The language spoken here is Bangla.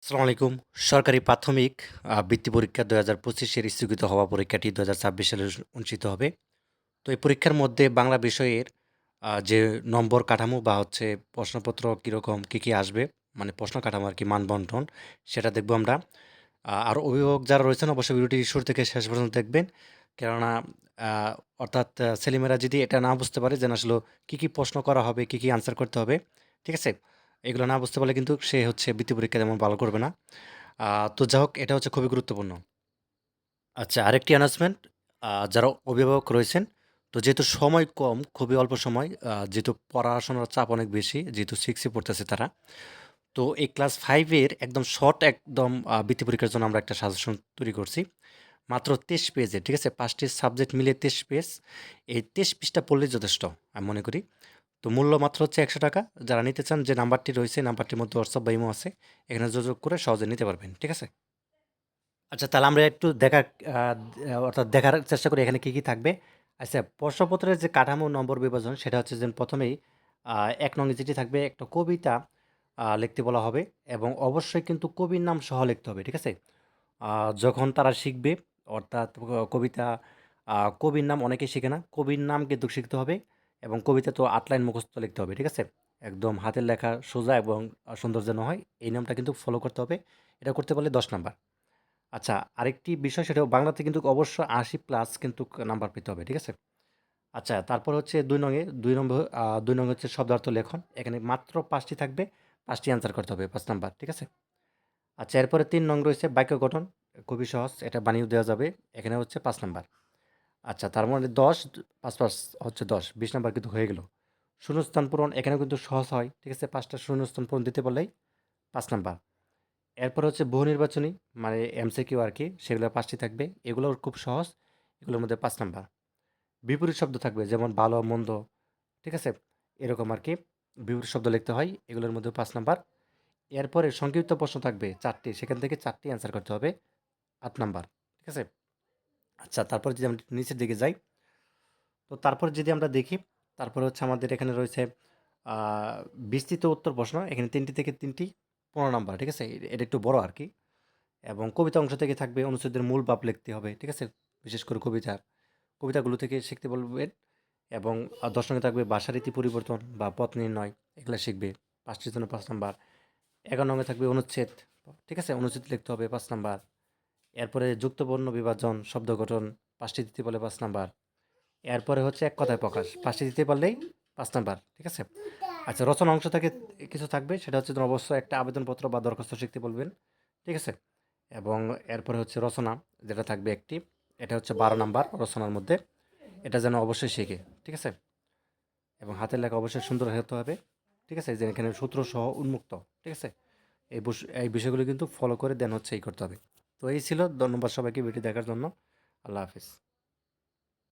আসসালামু আলাইকুম। সরকারি প্রাথমিক বৃত্তি পরীক্ষা ২০২৫ এর স্থগিত হওয়া পরীক্ষাটি ২০২৬ সালে অনুষ্ঠিত হবে। তো এই পরীক্ষার মধ্যে বাংলা বিষয়ের যে নম্বর কাঠামো বা হচ্ছে প্রশ্নপত্র কীরকম কী আসবে, মানে প্রশ্ন কাঠামো আরকি মান-বন্টন সেটা দেখব আমরা। আর অভিভাবক যারা রয়েছেন অবশ্যই ভিডিওটি শুরু থেকে শেষ পর্যন্ত দেখবেন। কেননা আ অর্থাৎ ছেলেমেয়েরা যদি এটা না বুঝতে পারে যে না আসলে কী প্রশ্ন করা হবে, কী আনসার করতে হবে, ঠিক আছে? এগুলো না বুঝতে পারলে কিন্তু সে হচ্ছে বৃত্তি পরীক্ষা তেমন ভালো করবে না। আ তো যা হোক এটা হচ্ছে খুবই গুরুত্বপূর্ণ। আচ্ছা, আরেকটি অ্যানাউন্সমেন্ট, যারা অভিভাবক রয়েছেন, তো যেহেতু সময় কম, খুবই অল্প সময়, যেহেতু পড়াশোনার চাপ অনেক বেশি, যেহেতু 6 এ পড়তেছে তারা। তো এই ক্লাস 5 এর একদম শর্ট একদম বৃত্তি পরীক্ষার জন্য আমরা একটা সাজেশন তৈরি করছি। মাত্র 23 পেজের, ঠিক আছে? ৫ টি সাবজেক্ট মিলিয়ে 23 পেজ। এই 23 পৃষ্ঠা পড়লেই যথেষ্ট, আমি মনে করি। তো মূল্য মাত্র হচ্ছে ৳১০০। যারা নিতে চান যে নাম্বারটি রয়েছে, নাম্বারটির মধ্যে WhatsApp বা ইমো আছে। এখানে যোগাযোগ করে সহজে নিতে পারবেন, ঠিক আছে? আচ্ছা, তাহলে আমরা একটু দেখার আ অর্থাৎ দেখার চেষ্টা করি এখানে কি থাকবে। আচ্ছা, প্রশ্নপত্রের যে কাঠামো নম্বর বিভাজন সেটা হচ্ছে যে ১ম এই ১ নং যেটি থাকবে একটা কবিতা লিখতে বলা হবে এবং অবশ্যই কিন্তু কবির নাম সহ লিখতে হবে। ঠিক আছে? আ যখন তারা শিখবে অর্থাৎ কবিতা, কবির নাম অনেকেই শিখে না। কবির নাম কিন্তু শিখতে হবে এবং কবিতা তো ৮ লাইন মুখস্থ লিখতে হবে। ঠিক আছে? একদম হাতের লেখা সোজা এবং সুন্দর যেন হয় এই নিয়মটা কিন্তু ফলো করতে হবে। এটা করতে পারলে ১০ নাম্বার। আচ্ছা, আরেকটি বিষয় সেটাও বাংলাতে কিন্তু অবশ্যই ৮০ প্লাস কিন্তু নাম্বার পেতে হবে। ঠিক আছে? আচ্ছা, তারপর হচ্ছে ২ নং এ ২ নম্বর ২ নং হচ্ছে শব্দার্থ লেখন। এখানে মাত্র ৫ টি থাকবে। ৫ টি অ্যান্সার করতে হবে ৫ নাম্বার। ঠিক আছে? আচ্ছা, এরপরে ৩ নং রয়েছে বাক্য গঠন। খুবই সহজ। এটা বানিয়েও দেওয়া যাবে। এখানে হচ্ছে ৫ নাম্বার। আচ্ছা, তার মানে ১০ ৫ হচ্ছে ১০। ২০ নাম্বার কিন্তু হয়ে গেল। শূন্যস্থান পূরণ এখানেও কিন্তু সহজ হয়। ঠিক আছে? ৫ টা শূন্যস্থান পূরণ দিতে পারলেই ৫ নাম্বার। এরপর হচ্ছে বহু নির্বাচনী মানে এমসিকিউ আরকি। সেগুলো ৫ টি থাকবে। এগুলোও খুব সহজ। এগুলোর মধ্যে ৫ নাম্বার। বিপরীত শব্দ থাকবে যেমন ভালো, মন্দ। ঠিক আছে? এরকম আরকি বিপরীত শব্দ লিখতে হয়। এগুলোর মধ্যে ৫ নাম্বার। এরপরে সংক্ষিপ্ত প্রশ্ন থাকবে ৪ টি। সেখান থেকে ৪ টি অ্যান্সার করতে হবে ৮ নাম্বার। ঠিক আছে? আচ্ছা, তারপরে যদি আমরা নিচের দিকে যাই, তো তারপরে যদি আমরা দেখি, তারপরে হচ্ছে আমাদের এখানে রয়েছে আ বিস্তৃত উত্তর প্রশ্ন। এখানে ৩ টি থেকে ৩ টি ১৫ নাম্বার। ঠিক আছে? এটা একটু বড় আরকি। এবং কবিতা অংশ থেকে থাকবে অনুচ্ছেদের মূল ভাব লিখতে হবে। ঠিক আছে? বিশেষ করে কবিতাগুলো থেকে শিখতে বলবেন এবং ১০ নং এ থাকবে ভাষারীতি পরিবর্তন বা পথ নির্ণয়। এগুলা শিখবে। ৫ টির জন্য ৫ নাম্বার। ১১ নং এ থাকবে অনুচ্ছেদ। ঠিক আছে? অনুচ্ছেদ লিখতে হবে ৫ নাম্বার। এরপরে যুক্তবর্ণ বিভাজন, শব্দ গঠন ৫ টি দিতে পারলে ৫ নাম্বার। এরপরে হচ্ছে এক কথায় প্রকাশ। ৫ টি দিতে পারলেই ৫ নাম্বার। ঠিক আছে? আচ্ছা, রচনা অংশ থেকে কিছু থাকবে। সেটা হচ্ছে অবশ্যই একটা আবেদনপত্র বা দরখাস্ত শিখতে বলবেন। ঠিক আছে? এবং এরপরে হচ্ছে রচনা যেটা থাকবে একটি। এটা হচ্ছে ১২ নাম্বার রচনার মধ্যে। এটা যেন অবশ্যই শেখে। ঠিক আছে? এবং হাতের লেখা অবশ্যই সুন্দর হতে হবে। ঠিক আছে? যে এখানে সূত্র সহ উন্মুক্ত। ঠিক আছে? এই বিষয়গুলো কিন্তু ফলো করে দেন হচ্ছে করতে হবে। তো এই ছিল। ধন্যবাদ সবাইকে ভিডিও দেখার জন্য। আল্লাহ হাফেজ।